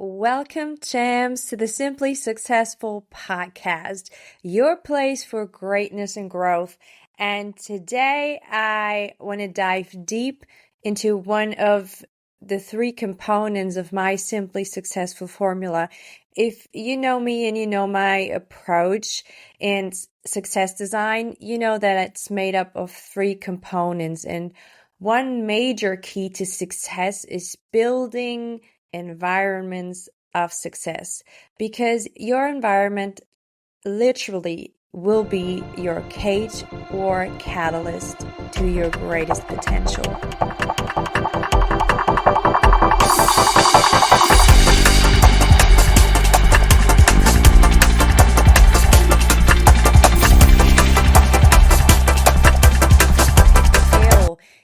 Welcome, champs, to the Simply Successful podcast, your place for greatness and growth. And today I want to dive deep into one of the three components of my Simply Successful formula. If you know me and you know my approach in success design, you know that it's made up of three components. And one major key to success is building environments of success, because your environment literally will be your cage or catalyst to your greatest potential.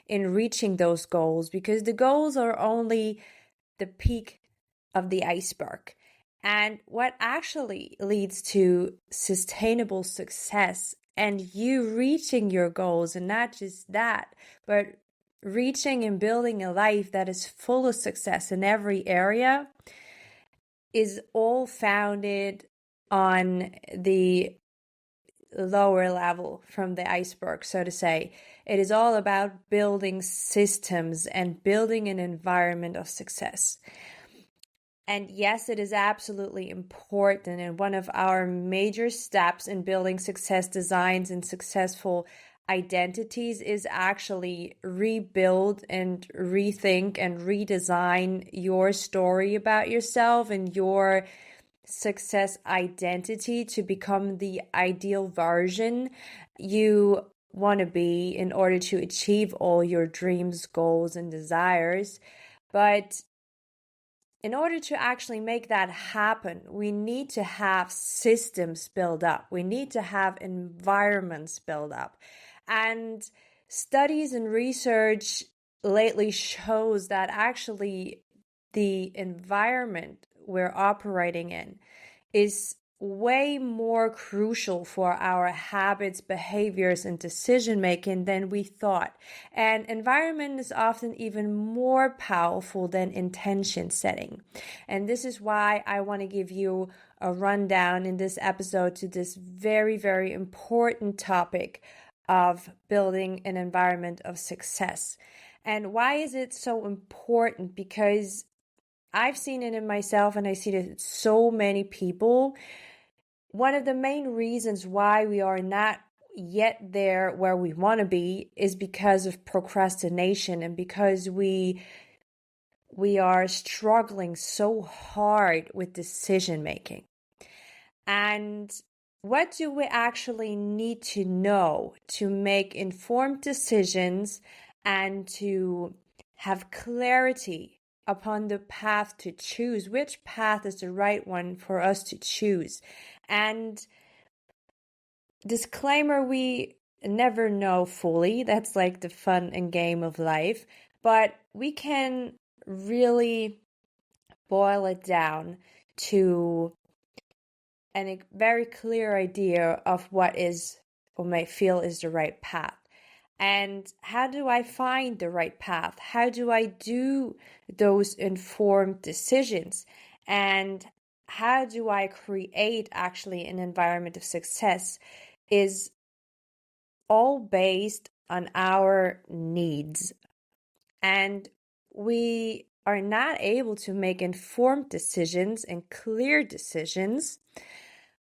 In reaching those goals, because the goals are only the peak of the iceberg. And what actually leads to sustainable success and you reaching your goals, and not just that, but reaching and building a life that is full of success in every area, is all founded on the lower level from the iceberg, so to say. It is all about building systems and building an environment of success. And yes, it is absolutely important. And one of our major steps in building success designs and successful identities is actually rebuild and rethink and redesign your story about yourself and your success identity to become the ideal version you want to be in order to achieve all your dreams, goals, and desires. But in order to actually make that happen, we need to have systems built up. We need to have environments built up. And studies and research lately shows that actually the environment we're operating in is way more crucial for our habits, behaviors, and decision making than we thought. And environment is often even more powerful than intention setting. And this is why I want to give you a rundown in this episode to this very, very important topic of building an environment of success. And why is it so important? Because I've seen it in myself and I see it in so many people. One of the main reasons why we are not yet there where we want to be is because of procrastination, and because we are struggling so hard with decision making. And what do we actually need to know to make informed decisions and to have clarity upon the path to choose? Which path is the right one for us to choose? And disclaimer, we never know fully. That's like the fun and game of life. But we can really boil it down to a very clear idea of what is or may feel is the right path. And how do I find the right path? How do I do those informed decisions? And how do I create actually an environment of success is all based on our needs. And we are not able to make informed decisions and clear decisions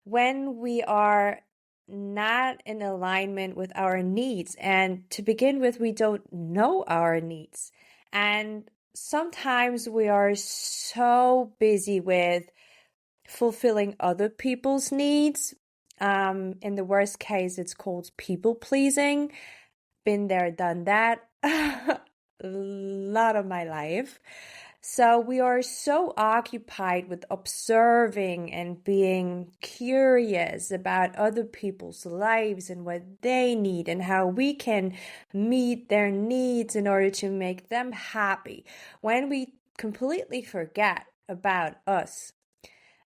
when we are not in alignment with our needs. And to begin with, we don't know our needs. And sometimes we are so busy with fulfilling other people's needs. In the worst case, it's called people pleasing. Been there, done that a lot of my life. So we are so occupied with observing and being curious about other people's lives and what they need and how we can meet their needs in order to make them happy, when we completely forget about us.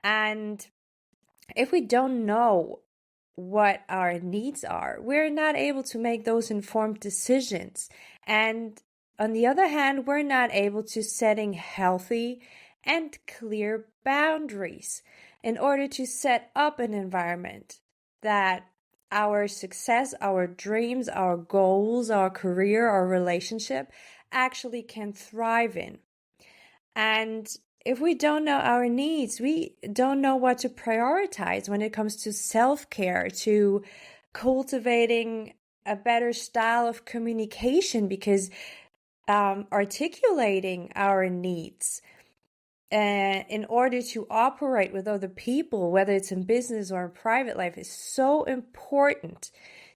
And if we don't know what our needs are, we're not able to make those informed decisions. And on the other hand, we're not able to setting healthy and clear boundaries in order to set up an environment that our success, our dreams, our goals, our career, our relationship actually can thrive in. And if we don't know our needs, we don't know what to prioritize when it comes to self-care, to cultivating a better style of communication, because articulating our needs in order to operate with other people, whether it's in business or in private life, is so important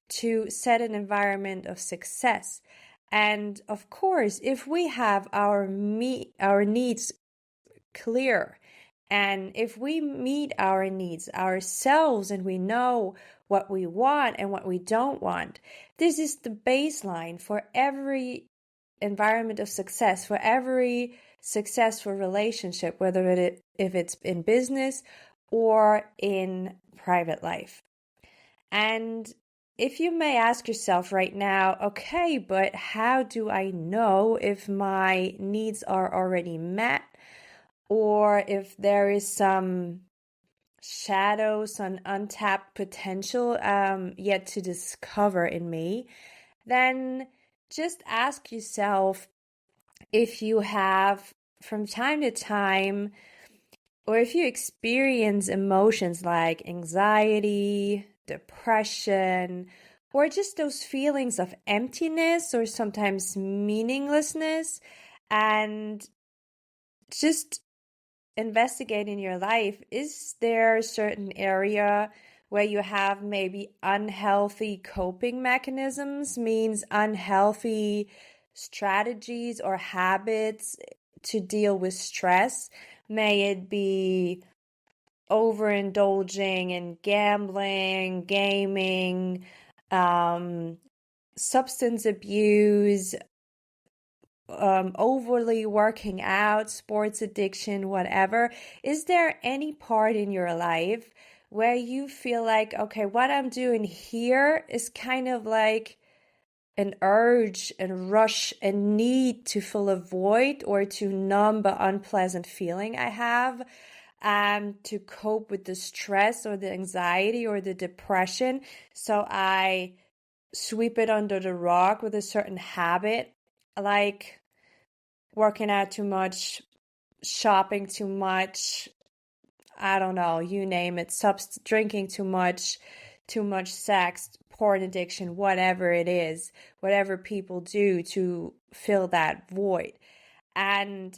to set an environment of success. And of course, if we have our needs clear, and if we meet our needs ourselves and we know what we want and what we don't want, this is the baseline for every environment of success, for every successful relationship, whether if it's in business or in private life. And if you may ask yourself right now, okay, but how do I know if my needs are already met, or if there is some shadow, some untapped potential yet to discover in me? Then just ask yourself if you have, from time to time, or if you experience emotions like anxiety, depression, or just those feelings of emptiness or sometimes meaninglessness, and just investigate in your life, is there a certain area where you have maybe unhealthy coping mechanisms, means unhealthy strategies or habits to deal with stress? May it be overindulging in gambling, gaming, substance abuse, overly working out, sports addiction, whatever. Is there any part in your life where you feel like, okay, what I'm doing here is kind of like an urge and rush and need to fill a void or to numb the unpleasant feeling I have, to cope with the stress or the anxiety or the depression? So I sweep it under the rug with a certain habit, like working out too much, shopping too much, I don't know, you name it, drinking too much sex, porn addiction, whatever it is, whatever people do to fill that void. And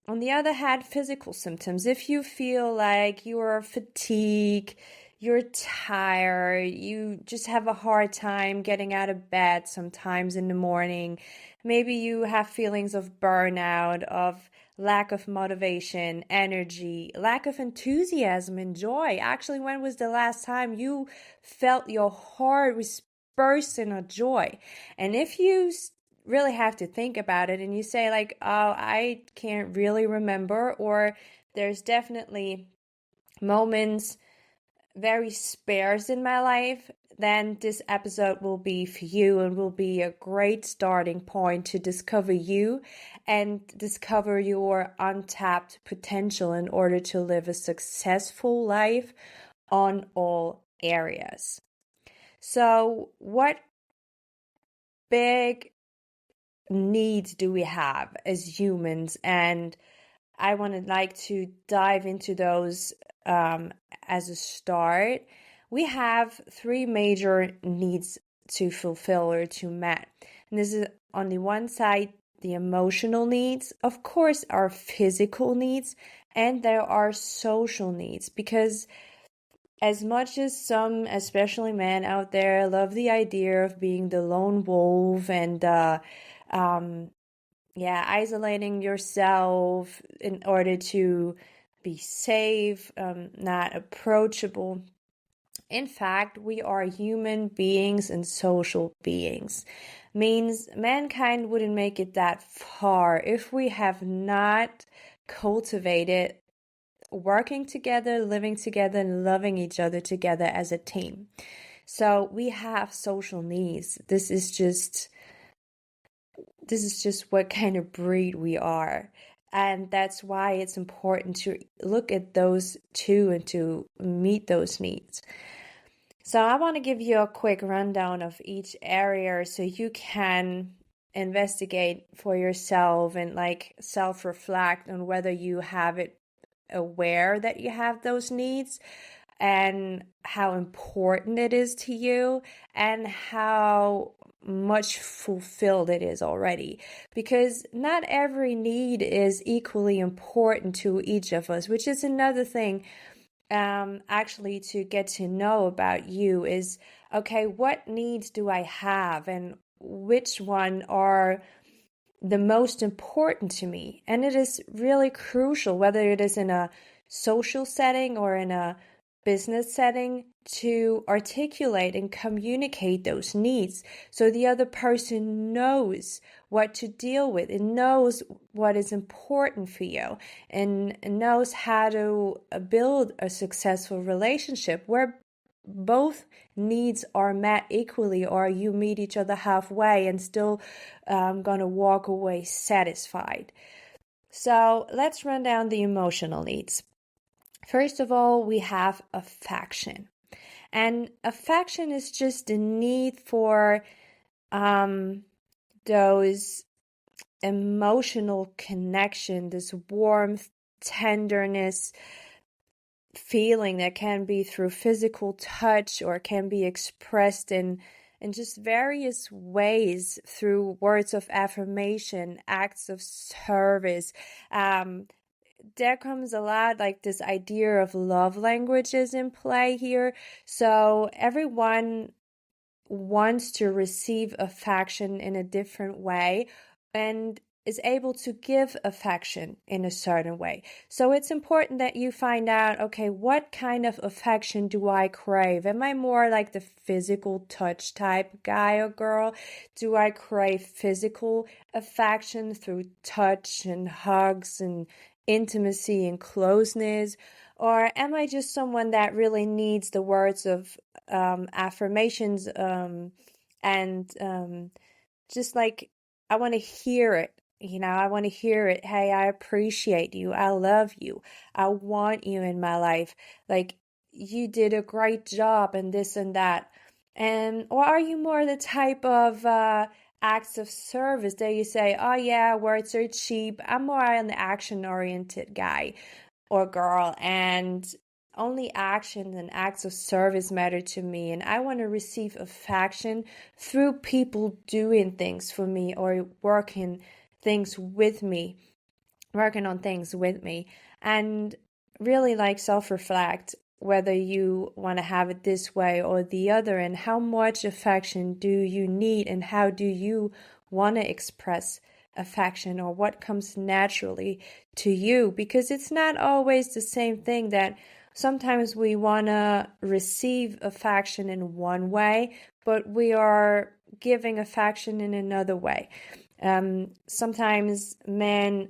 on the other hand, physical symptoms. If you feel like you're fatigued, you're tired, you just have a hard time getting out of bed sometimes in the morning, maybe you have feelings of burnout, of lack of motivation, energy, lack of enthusiasm and joy. Actually, when was the last time you felt your heart was bursting of joy? And if you really have to think about it and you say like, oh, I can't really remember, or there's definitely moments very sparse in my life, then this episode will be for you and will be a great starting point to discover you and discover your untapped potential in order to live a successful life on all areas. So, what big needs do we have as humans? And I like to dive into those as a start. We have three major needs to fulfill or to met. And this is on the one side, the emotional needs, of course, our physical needs, and there are social needs, because as much as some, especially men out there, love the idea of being the lone wolf and isolating yourself in order to be safe, not approachable. In fact, we are human beings and social beings. Means mankind wouldn't make it that far if we have not cultivated working together, living together, and loving each other together as a team. So we have social needs. This is just what kind of breed we are. And that's why it's important to look at those two and to meet those needs. So I want to give you a quick rundown of each area so you can investigate for yourself and like self-reflect on whether you have it aware that you have those needs and how important it is to you and how much fulfilled it is already, because not every need is equally important to each of us, which is another thing actually to get to know about you is, okay, what needs do I have and which one are the most important to me? And it is really crucial, whether it is in a social setting or in a business setting, to articulate and communicate those needs so the other person knows what to deal with and knows what is important for you and knows how to build a successful relationship where both needs are met equally, or you meet each other halfway and still gonna walk away satisfied. So let's run down the emotional needs. First of all, we have affection. And affection is just the need for those emotional connection, this warmth, tenderness, feeling that can be through physical touch or can be expressed in just various ways through words of affirmation, acts of service. There comes a lot like this idea of love languages in play here. So everyone wants to receive affection in a different way and is able to give affection in a certain way. So it's important that you find out, okay, what kind of affection do I crave? Am I more like the physical touch type guy or girl? Do I crave physical affection through touch and hugs and intimacy and closeness? Or am I just someone that really needs the words of affirmations and just like, I want to hear it. I want to hear it. Hey, I appreciate you. I love you. I want you in my life. Like, you did a great job and this and that. And or are you more the type of acts of service that you say, oh yeah, words are cheap. I'm more an action-oriented guy or girl, and only actions and acts of service matter to me, and I want to receive affection through people doing things for me or working on things with me, and really like self-reflect whether you want to have it this way or the other, and how much affection do you need and how do you want to express affection, or what comes naturally to you, because it's not always the same thing. That sometimes we want to receive affection in one way, but we are giving affection in another way. Sometimes men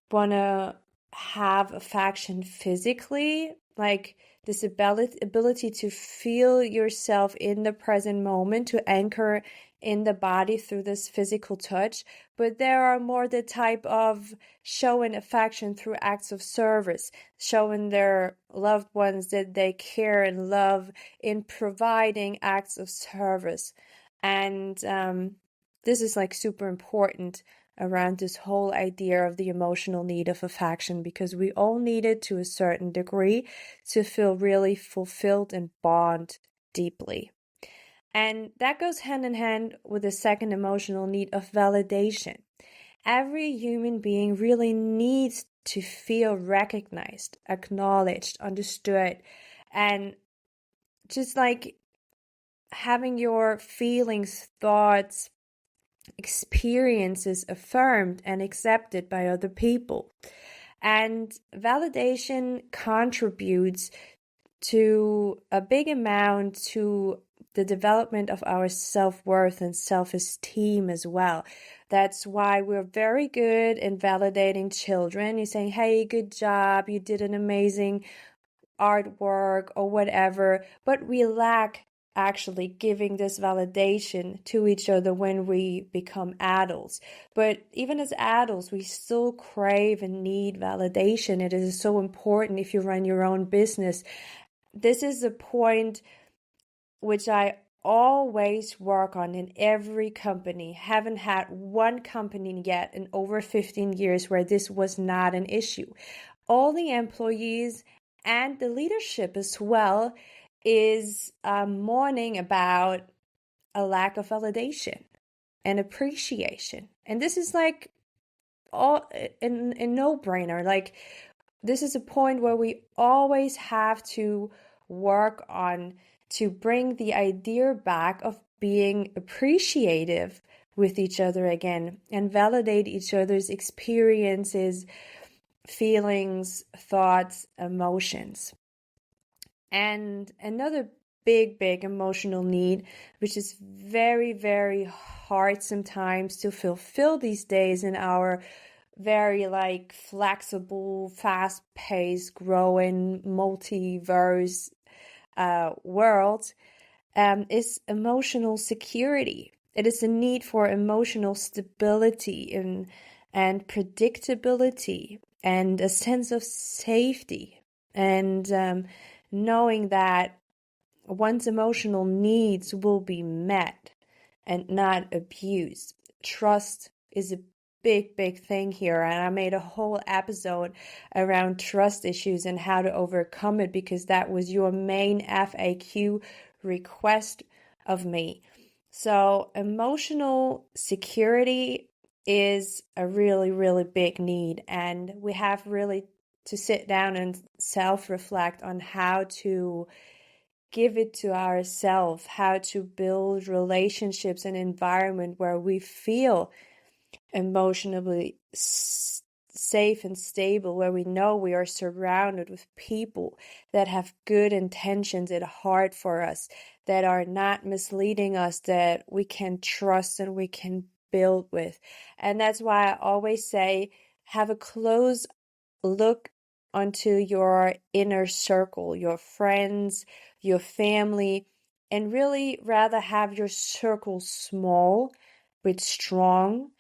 want to have affection physically, like this ability to feel yourself in the present moment, to anchor in the body through this physical touch. But there are more the type of showing affection through acts of service, showing their loved ones that they care and love in providing acts of service. And this is like super important around this whole idea of the emotional need of affection, because we all need it to a certain degree to feel really fulfilled and bond deeply. And that goes hand in hand with the second emotional need of validation. Every human being really needs to feel recognized, acknowledged, understood, and just like having your feelings, thoughts, experiences affirmed and accepted by other people. And validation contributes to a big amount to the development of our self-worth and self-esteem as well. That's why we're very good in validating children. You're saying, hey, good job, you did an amazing artwork or whatever, but we lack actually giving this validation to each other when we become adults. But even as adults, we still crave and need validation. It is so important if you run your own business. This is a point which I always work on in every company. Haven't had one company yet in over 15 years where this was not an issue. All the employees and the leadership as well is mourning about a lack of validation and appreciation. And this is like all a no-brainer. Like, this is a point where we always have to work on to bring the idea back of being appreciative with each other again and validate each other's experiences, feelings, thoughts, emotions. And another big emotional need, which is very, very hard sometimes to fulfill these days in our very like flexible, fast-paced, growing, multiverse world, is emotional security. It is a need for emotional stability and predictability and a sense of safety, and knowing that one's emotional needs will be met and not abused. Trust is a big thing here, and I made a whole episode around trust issues and how to overcome it, because that was your main FAQ request of me. So emotional security is a really big need, and we have really to sit down and self-reflect on how to give it to ourselves, how to build relationships and environment where we feel emotionally safe and stable, where we know we are surrounded with people that have good intentions at heart for us, that are not misleading us, that we can trust and we can build with. And that's why I always say, have a close look onto your inner circle, your friends, your family, and really rather have your circle small but strong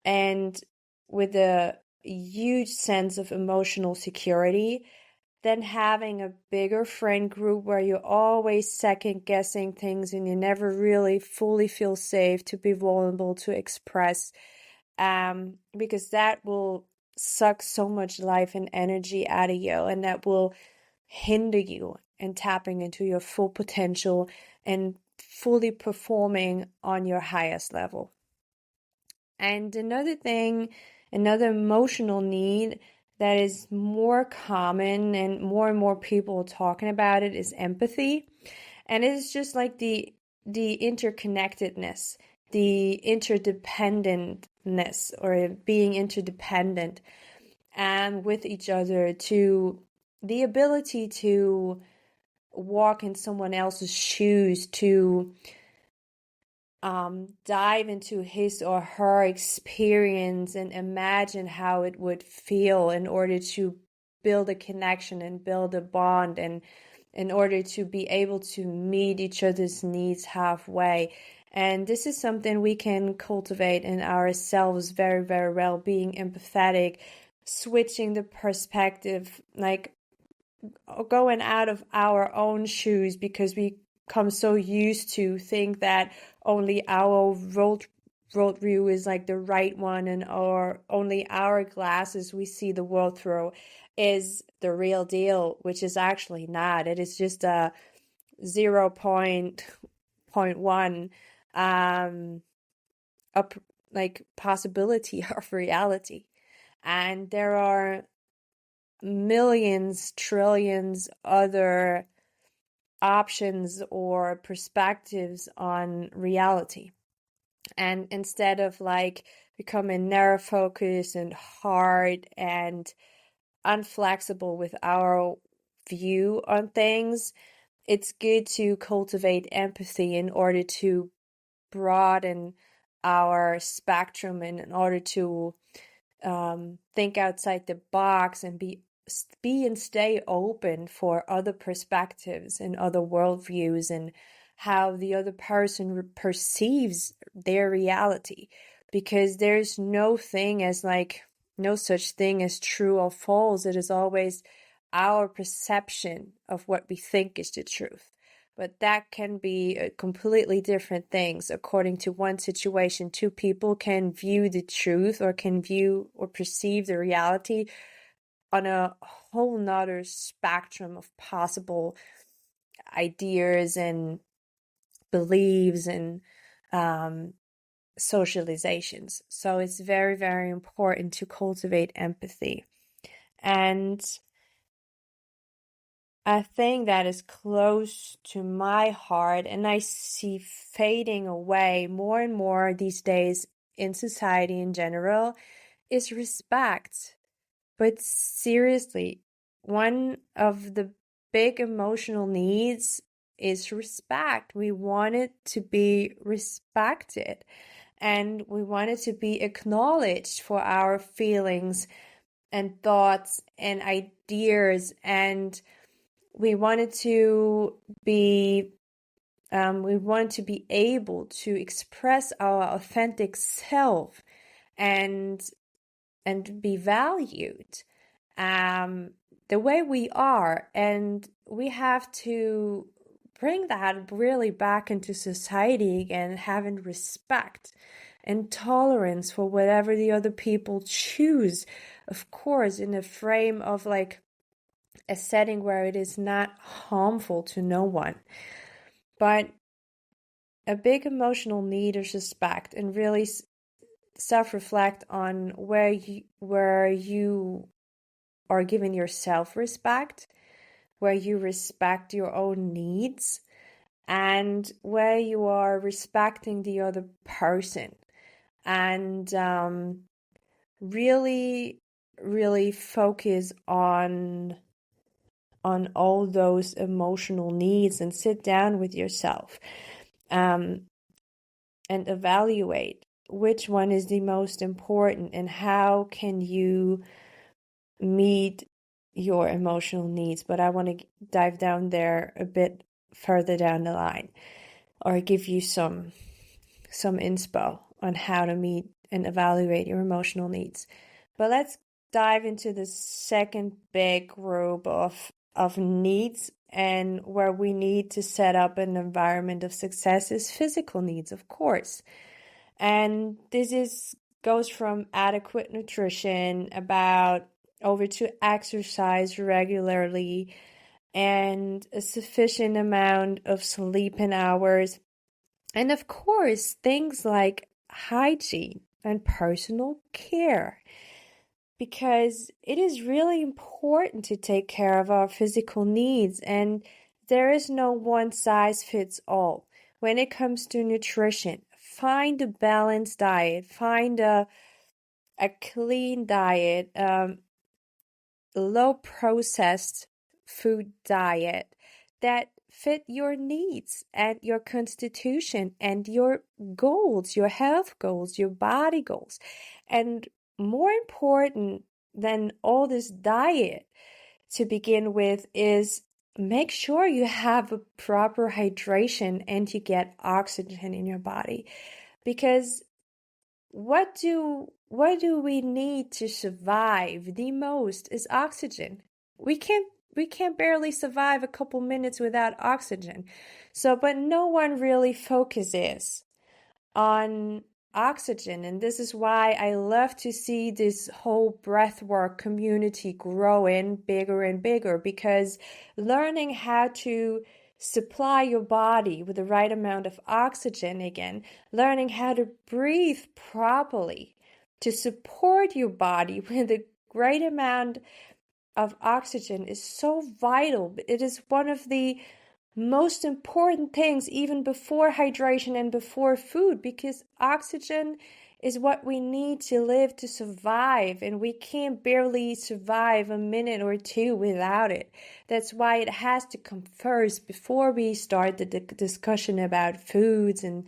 and with a huge sense of emotional security than having a bigger friend group where you're always second guessing things and you never really fully feel safe to be vulnerable, to express, because that will suck so much life and energy out of you, and that will hinder you in tapping into your full potential and fully performing on your highest level. And another emotional need that is more common and more people talking about it is empathy. And it's just like the interconnectedness, the interdependentness, or being interdependent with each other, to the ability to walk in someone else's shoes, to dive into his or her experience and imagine how it would feel in order to build a connection and build a bond, and in order to be able to meet each other's needs halfway. And this is something we can cultivate in ourselves very well, being empathetic, switching the perspective, like going out of our own shoes, because we come so used to think that only our world view is like the right one, and or only our glasses we see the world through is the real deal, which is actually not. It is just a 0.1 up like possibility of reality, and there are millions, trillions other options or perspectives on reality. And instead of like becoming narrow focused and hard and unflexible with our view on things, it's good to cultivate empathy in order to broaden our spectrum and in order to think outside the box and be and stay open for other perspectives and other worldviews, and how the other person perceives their reality, because there's no such thing as true or false. It is always our perception of what we think is the truth. But that can be completely different things according to one situation. Two people can view the truth or can view or perceive the reality on a whole nother spectrum of possible ideas and beliefs and socializations. So it's very, very important to cultivate empathy. And a thing that is close to my heart and I see fading away more and more these days in society in general is respect. But seriously, one of the big emotional needs is respect. We want it to be respected and we want it to be acknowledged for our feelings and thoughts and ideas, and we wanted to be able to express our authentic self and be valued the way we are. And we have to bring that really back into society again, having respect and tolerance for whatever the other people choose, of course, in a frame of like a setting where it is not harmful to no one. But a big emotional need is respect, and really self-reflect on where you are giving yourself respect, where you respect your own needs, and where you are respecting the other person. And really, really focus on all those emotional needs and sit down with yourself and evaluate which one is the most important and how can you meet your emotional needs. But I want to dive down there a bit further down the line, or give you some inspo on how to meet and evaluate your emotional needs. But let's dive into the second big group of needs, and where we need to set up an environment of success is physical needs, of course. And this goes from adequate nutrition over to exercise regularly and a sufficient amount of sleep and hours. And of course, things like hygiene and personal care, because it is really important to take care of our physical needs, and there is no one size fits all. When it comes to nutrition, find a balanced diet, find a clean diet, low processed food diet that fit your needs and your constitution and your goals, your health goals, your body goals. And more important than all this diet to begin with is make sure you have a proper hydration and you get oxygen in your body. Because what do we need to survive the most is oxygen. We can't barely survive a couple minutes without oxygen. So, but no one really focuses on oxygen, and this is why I love to see this whole breathwork community growing bigger and bigger, because learning how to supply your body with the right amount of oxygen, again, learning how to breathe properly to support your body with a great amount of oxygen is so vital. It is one of the most important things, even before hydration and before food, because oxygen is what we need to live, to survive, and we can't barely survive a minute or two without it. That's why it has to come first before we start the discussion about foods and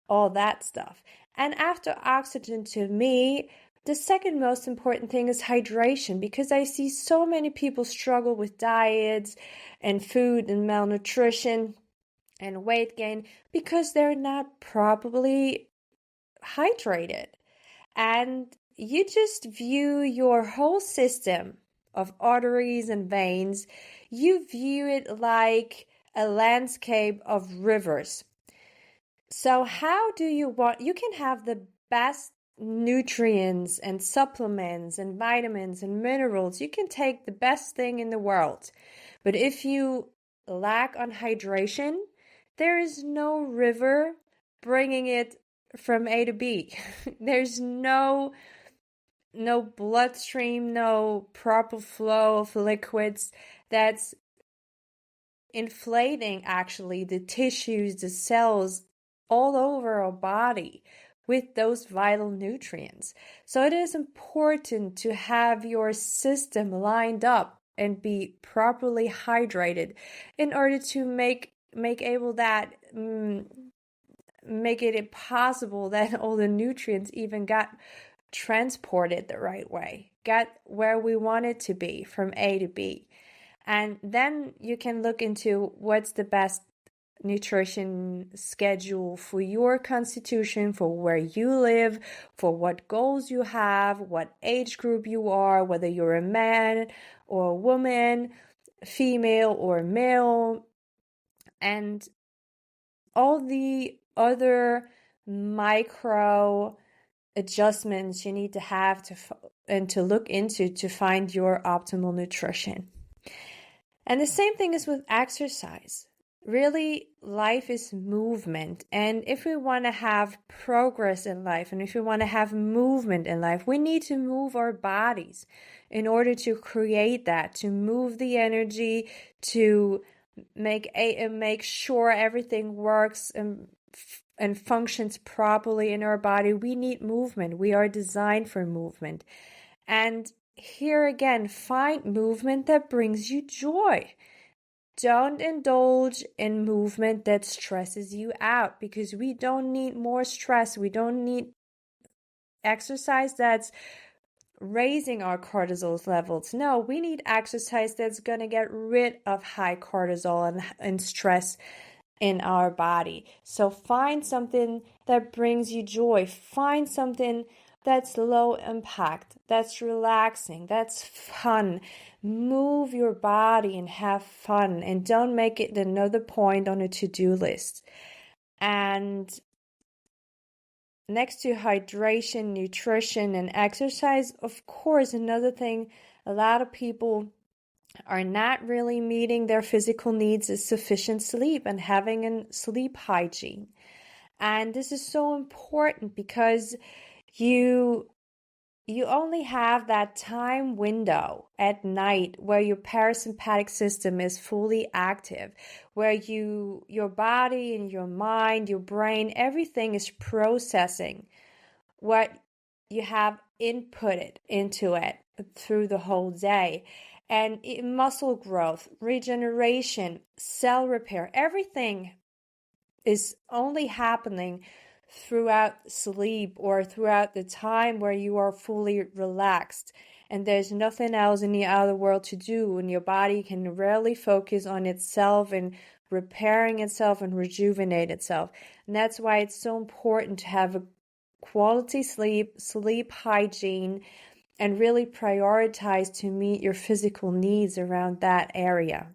all that stuff. And after oxygen, to me, the second most important thing is hydration, because I see so many people struggle with diets and food and malnutrition. and weight gain because they're not properly hydrated. And you just view your whole system of arteries and veins, you view it like a landscape of rivers. So how do you can have the best nutrients and supplements and vitamins and minerals. You can take the best thing in the world. But if you lack on hydration, there is no river bringing it from A to B. There's no bloodstream, no proper flow of liquids that's inflating actually the tissues, the cells all over our body with those vital nutrients. So it is important to have your system lined up and be properly hydrated in order to make it impossible that all the nutrients even got transported the right way, get where we want it to be from A to B. And then you can look into what's the best nutrition schedule for your constitution, for where you live, for what goals you have, what age group you are, whether you're a man or a woman, female or male, and all the other micro adjustments you need to have to look into to find your optimal nutrition. And the same thing is with exercise. Really, life is movement. And if we want to have progress in life, and if we want to have movement in life, we need to move our bodies in order to create that, to move the energy, to make sure everything works and functions properly in our body. We need movement. We are designed for movement. And here again, find movement that brings you joy. Don't indulge in movement that stresses you out, because we don't need more stress. We don't need exercise that's raising our cortisol levels. No, we need exercise that's going to get rid of high cortisol and stress in our body. So find something that brings you joy. Find something that's low impact, that's relaxing, that's fun. Move your body and have fun, and don't make it another point on a to-do list. And next to hydration, nutrition, and exercise, of course, another thing a lot of people are not really meeting their physical needs is sufficient sleep and having a sleep hygiene. And this is so important because you only have that time window at night where your parasympathetic system is fully active, where your body and your mind, your brain, everything is processing what you have inputted into it through the whole day. And muscle growth, regeneration, cell repair, everything is only happening throughout sleep or throughout the time where you are fully relaxed and there's nothing else in the outer world to do, and your body can really focus on itself and repairing itself and rejuvenate itself. And that's why it's so important to have a quality sleep hygiene, and really prioritize to meet your physical needs around that area.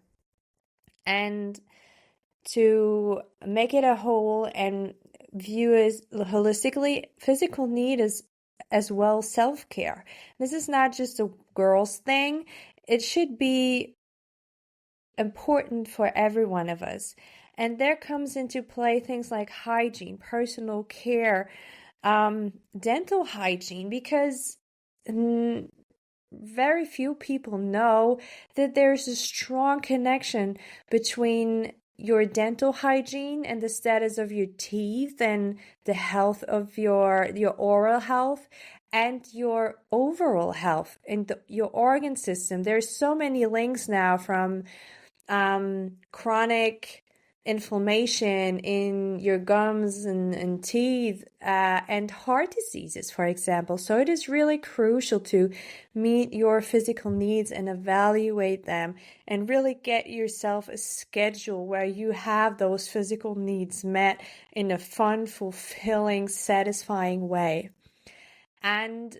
And to make it a whole and view as holistically, physical need is as well self-care. This is not just a girl's thing. It should be important for every one of us. And there comes into play things like hygiene, personal care, dental hygiene, because very few people know that there's a strong connection between your dental hygiene and the status of your teeth and the health of your oral health and your overall health and your organ system. There's so many links now from chronic inflammation in your gums and teeth, and heart diseases, for example. So it is really crucial to meet your physical needs and evaluate them and really get yourself a schedule where you have those physical needs met in a fun, fulfilling, satisfying way. And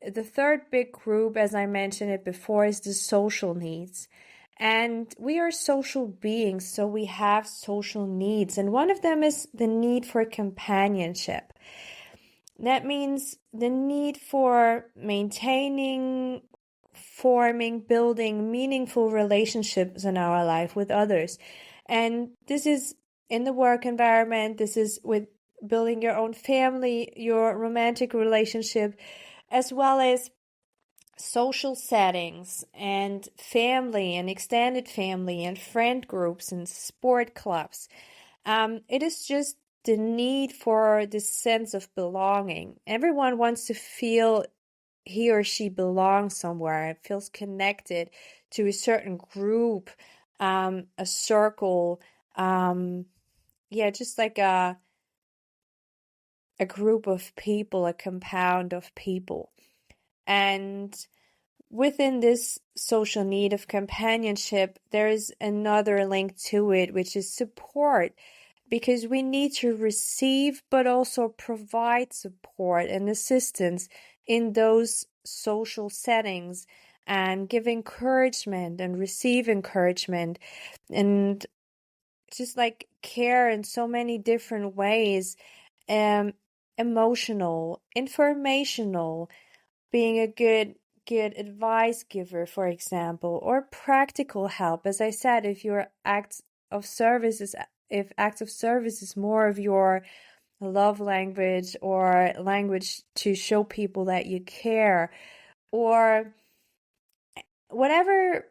the third big group, as I mentioned it before, is the social needs. And we are social beings, so we have social needs. And one of them is the need for companionship. That means the need for maintaining, forming, building meaningful relationships in our life with others. And this is in the work environment, this is with building your own family, your romantic relationship, as well as social settings and family and extended family and friend groups and sport clubs. It is just the need for this sense of belonging. Everyone wants to feel he or she belongs somewhere, feels connected to a certain group, a circle, just like a group of people, a compound of people. And within this social need of companionship, there is another link to it, which is support, because we need to receive but also provide support and assistance in those social settings and give encouragement and receive encouragement and just like care in so many different ways, emotional, informational, being a good advice giver, for example, or practical help. As I said, if acts of service is more of your love language or language to show people that you care, or whatever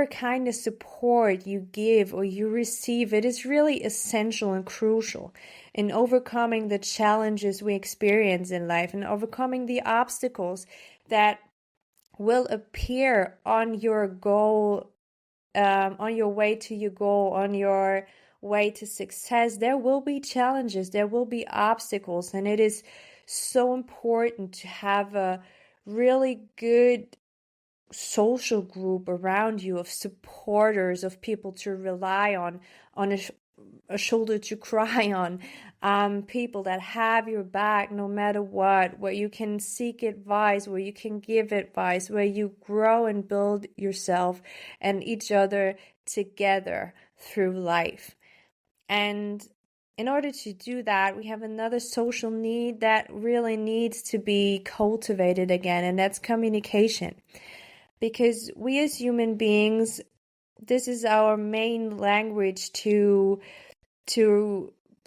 kind of support you give or you receive, it is really essential and crucial in overcoming the challenges we experience in life and overcoming the obstacles that will appear on your goal, on your way to your goal, on your way to success. There will be challenges, there will be obstacles, and it is so important to have a really good social group around you of supporters, of people to rely on a shoulder to cry on, people that have your back no matter what, where you can seek advice, where you can give advice, where you grow and build yourself and each other together through life. And in order to do that, we have another social need that really needs to be cultivated again, and that's communication. Because we as human beings, this is our main language to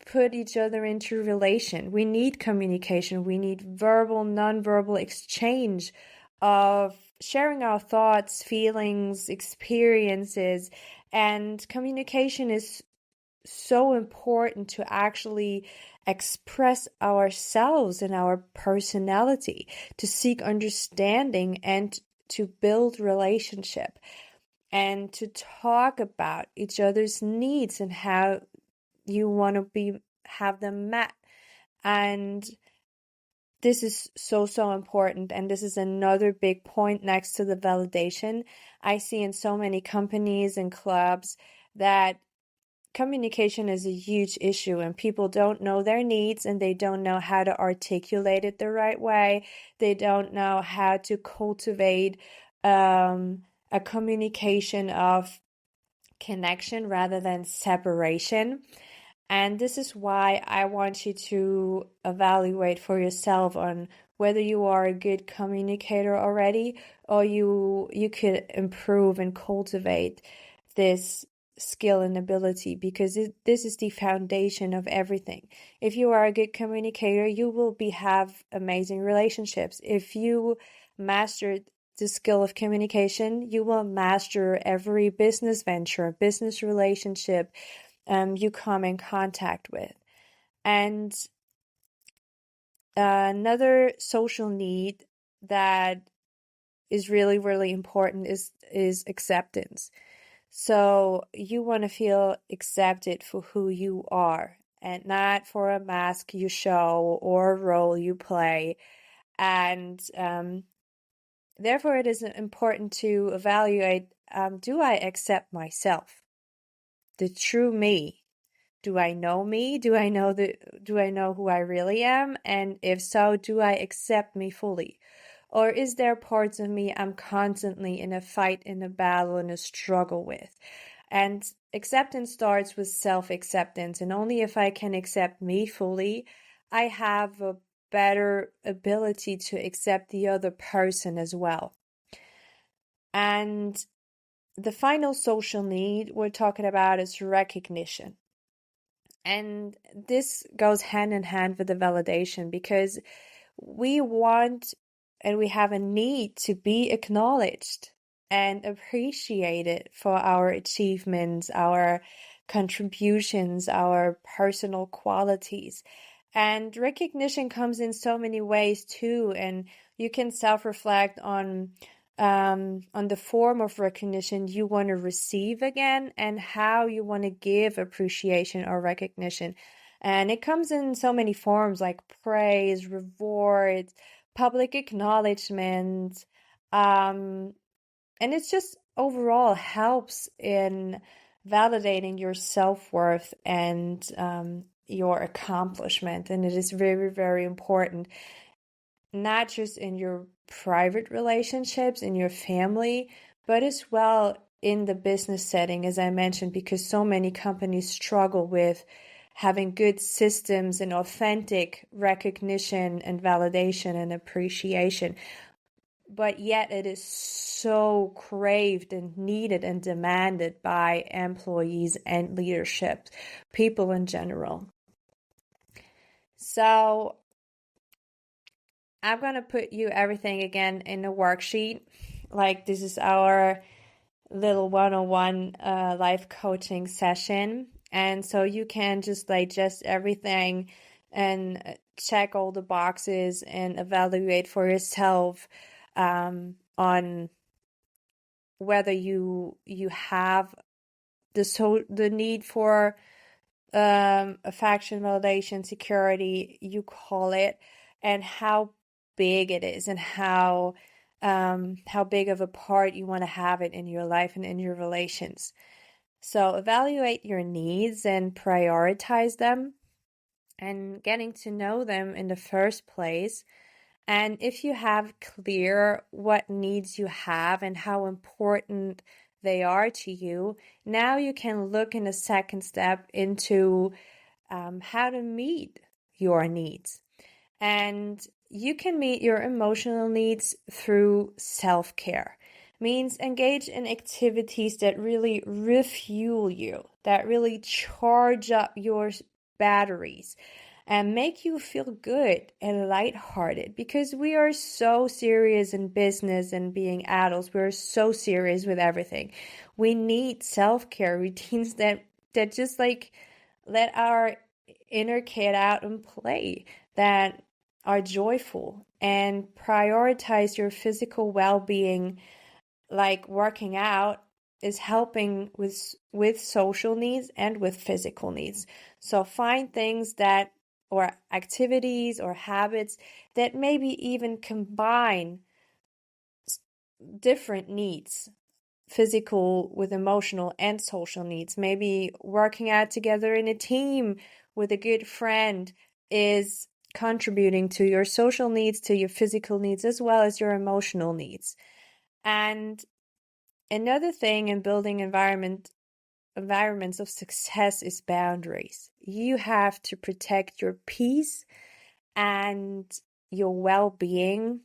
put each other into relation. We need communication. We need verbal, non-verbal exchange of sharing our thoughts, feelings, experiences. And communication is so important to actually express ourselves and our personality, to seek understanding and to build relationship and to talk about each other's needs and how you want to have them met. And this is so important, and this is another big point next to the validation. I see in so many companies and clubs that communication is a huge issue, and people don't know their needs and they don't know how to articulate it the right way. They don't know how to cultivate a communication of connection rather than separation. And this is why I want you to evaluate for yourself on whether you are a good communicator already, or you could improve and cultivate this skill and ability, because this is the foundation of everything. If you are a good communicator, you will have amazing relationships. If you master the skill of communication, you will master every business venture, business relationship you come in contact with. And another social need that is really important is acceptance. So you want to feel accepted for who you are and not for a mask you show or a role you play. And therefore, it is important to evaluate, do I accept myself, the true me? Do I know me? Do I know who I really am? And if so, do I accept me fully? Or is there parts of me I'm constantly in a fight, in a battle, in a struggle with? And acceptance starts with self-acceptance. And only if I can accept me fully, I have a better ability to accept the other person as well. And the final social need we're talking about is recognition. And this goes hand in hand with the validation because we want and we have a need to be acknowledged and appreciated for our achievements, our contributions, our personal qualities. And recognition comes in so many ways too. And you can self-reflect on the form of recognition you want to receive again and how you want to give appreciation or recognition. And it comes in so many forms like praise, rewards, public acknowledgement. And it's just overall helps in validating your self-worth and your accomplishment. And it is very, very important, not just in your private relationships, in your family, but as well in the business setting, as I mentioned, because so many companies struggle with having good systems and authentic recognition and validation and appreciation. But yet it is so craved and needed and demanded by employees and leadership, people in general. So I'm going to put you everything again in a worksheet. Like this is our little one-on-one life coaching session. And so you can just digest everything and check all the boxes and evaluate for yourself on whether you have the need for affection, validation, security, you call it, and how big it is and how big of a part you want to have it in your life and in your relations. So evaluate your needs and prioritize them and getting to know them in the first place. And if you have clear what needs you have and how important they are to you, now you can look in a second step into how to meet your needs. And you can meet your emotional needs through self-care. Means engage in activities that really refuel you, that really charge up your batteries and make you feel good and lighthearted, because we are so serious in business and being adults. We're so serious with everything. We need self-care routines that just like let our inner kid out and play, that are joyful, and prioritize your physical well-being. Like working out is helping with social needs and with physical needs. So find things that, or activities or habits that maybe even combine different needs, physical with emotional and social needs. Maybe working out together in a team with a good friend is contributing to your social needs, to your physical needs, as well as your emotional needs. And another thing in building environments of success is boundaries. You have to protect your peace and your well-being,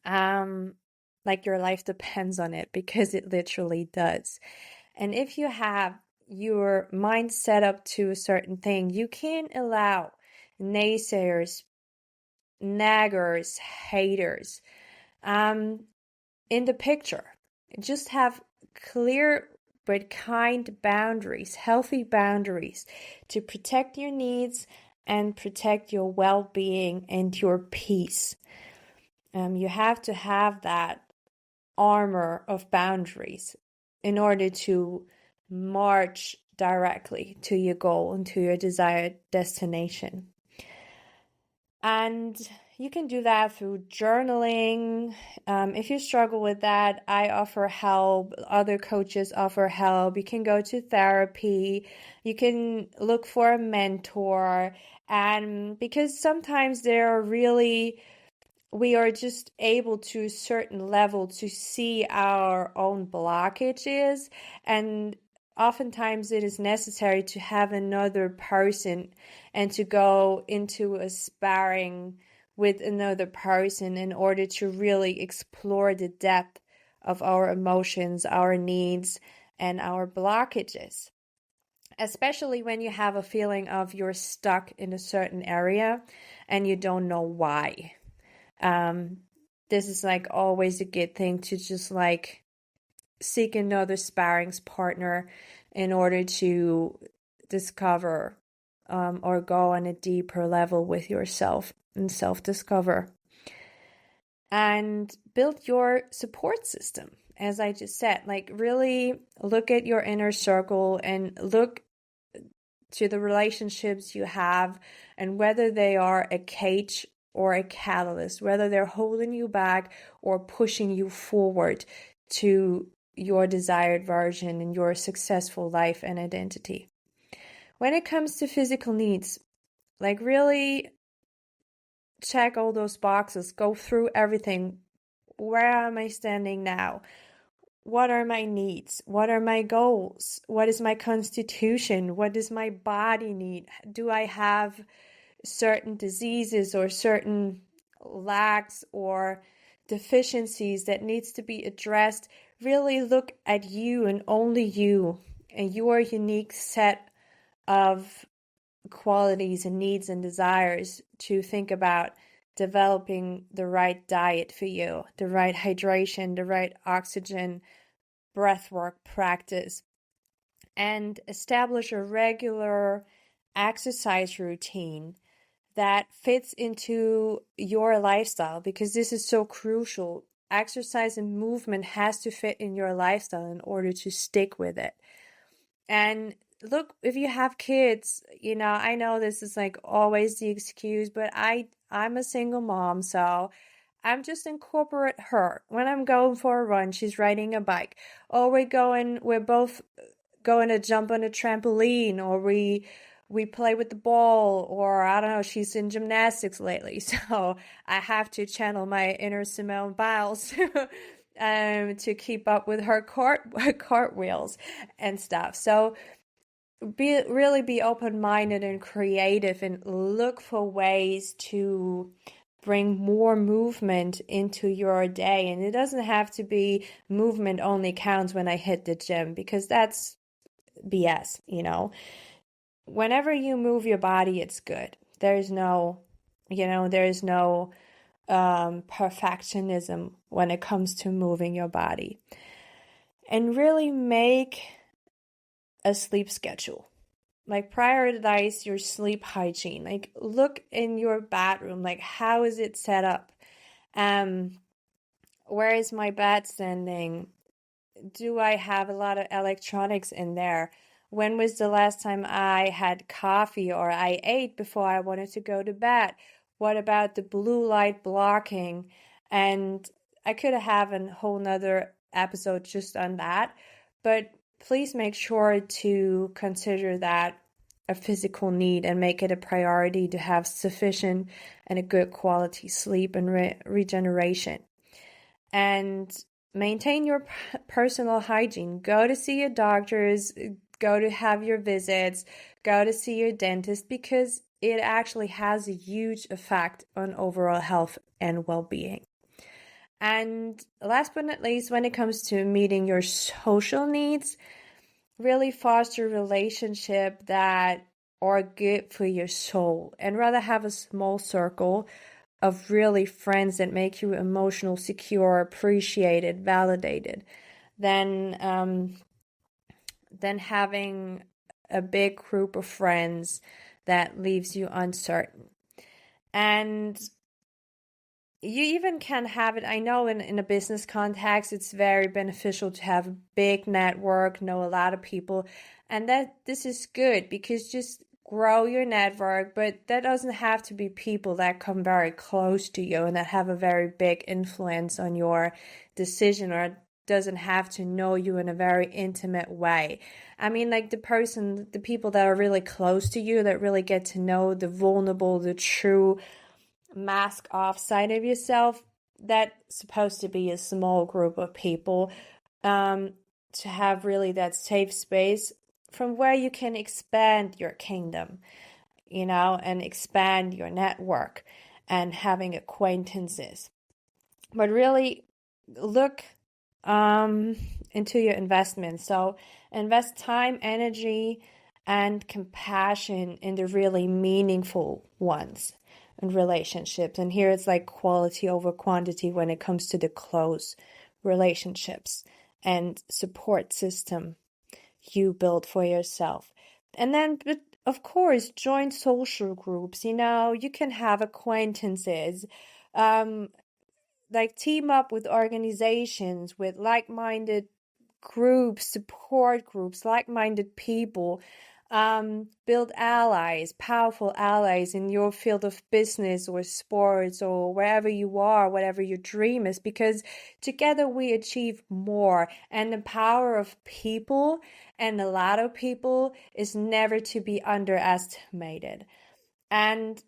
like your life depends on it, because it literally does. And if you have your mind set up to a certain thing, you can't allow naysayers, naggers, haters in the picture. Just have clear but kind boundaries, healthy boundaries, to protect your needs and protect your well-being and your peace. You have to have that armor of boundaries. in order to march directly to your goal and to your desired destination. And you can do that through journaling. If you struggle with that, I offer help. Other coaches offer help. You can go to therapy. You can look for a mentor. And because sometimes we are just able to a certain level to see our own blockages, and oftentimes it is necessary to have another person and to go into a sparring with another person in order to really explore the depth of our emotions, our needs, and our blockages. Especially when you have a feeling of you're stuck in a certain area and you don't know why. This is like always a good thing to just like seek another sparrings partner in order to discover or go on a deeper level with yourself and self-discover. And build your support system. As I just said, like really look at your inner circle and look to the relationships you have and whether they are a cage or a catalyst, whether they're holding you back or pushing you forward to your desired version and your successful life and identity. When it comes to physical needs, like really check all those boxes, go through everything. Where am I standing now? What are my needs? What are my goals? What is my constitution? What does my body need? Do I have certain diseases or certain lacks or deficiencies that needs to be addressed? Really look at you and only you and your unique set of qualities and needs and desires to think about developing the right diet for you, the right hydration, the right oxygen, breathwork practice, and establish a regular exercise routine that fits into your lifestyle, because this is so crucial. Exercise and movement has to fit in your lifestyle in order to stick with it. And look, if you have kids, I know this is like always the excuse, but I'm a single mom, so I'm just incorporate her. When I'm going for a run, she's riding a bike. Or we're both going to jump on a trampoline, or we play with the ball, or I don't know, she's in gymnastics lately. So I have to channel my inner Simone Biles to keep up with her cartwheels and stuff. So be open-minded and creative and look for ways to bring more movement into your day. And it doesn't have to be movement only counts when I hit the gym, because that's BS, Whenever you move your body, it's good. There's no perfectionism when it comes to moving your body. And really make a sleep schedule. Like prioritize your sleep hygiene. Like look in your bedroom, like how is it set up? Where is my bed standing? Do I have a lot of electronics in there? When was the last time I had coffee or I ate before I wanted to go to bed? What about the blue light blocking? And I could have a whole nother episode just on that, but please make sure to consider that a physical need and make it a priority to have sufficient and a good quality sleep and regeneration. And maintain your personal hygiene. Go to see your doctors, go to have your visits, go to see your dentist, because it actually has a huge effect on overall health and well-being. And last but not least, when it comes to meeting your social needs, really foster relationship that are good for your soul, and rather have a small circle of really friends that make you emotional, secure, appreciated, validated, than having a big group of friends that leaves you uncertain. And you even can have it. I know in a business context, it's very beneficial to have a big network, know a lot of people, and that this is good because just grow your network, but that doesn't have to be people that come very close to you and that have a very big influence on your decision, or doesn't have to know you in a very intimate way. I mean, like the people that are really close to you, that really get to know the vulnerable, the true mask off side of yourself, that's supposed to be a small group of people, to have really that safe space from where you can expand your kingdom, and expand your network and having acquaintances. But really look into your investments. So invest time, energy, and compassion in the really meaningful ones and relationships. And here it's like quality over quantity when it comes to the close relationships and support system you build for yourself. And then, but of course, join social groups. You can have acquaintances, like team up with organizations, with like-minded groups, support groups, like-minded people. Build allies, powerful allies in your field of business or sports or wherever you are, whatever your dream is, because together we achieve more. And the power of people, and a lot of people, is never to be underestimated. And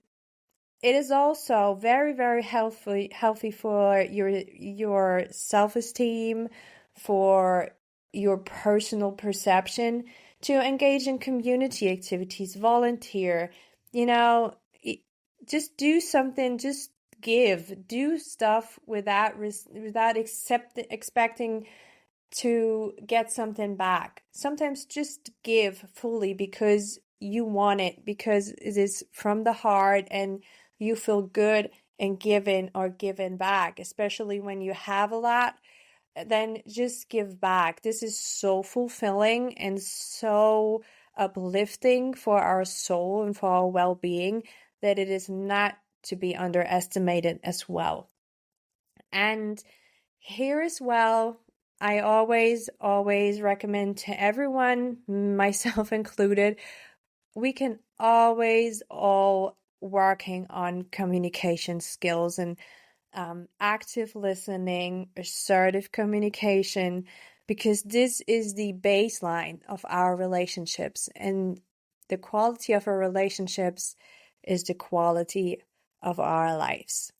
it is also very, very healthy for your self-esteem, for your personal perception, to engage in community activities, volunteer, you know, just do something, just do stuff without expecting to get something back. Sometimes just give fully because you want it, because it is from the heart and you feel good in giving or giving back, especially when you have a lot. Then just give back. This is so fulfilling and so uplifting for our soul and for our well-being that it is not to be underestimated as well. And here as well, I always recommend to everyone, myself included, we can always all working on communication skills and active listening, assertive communication, because this is the baseline of our relationships. And the quality of our relationships is the quality of our lives.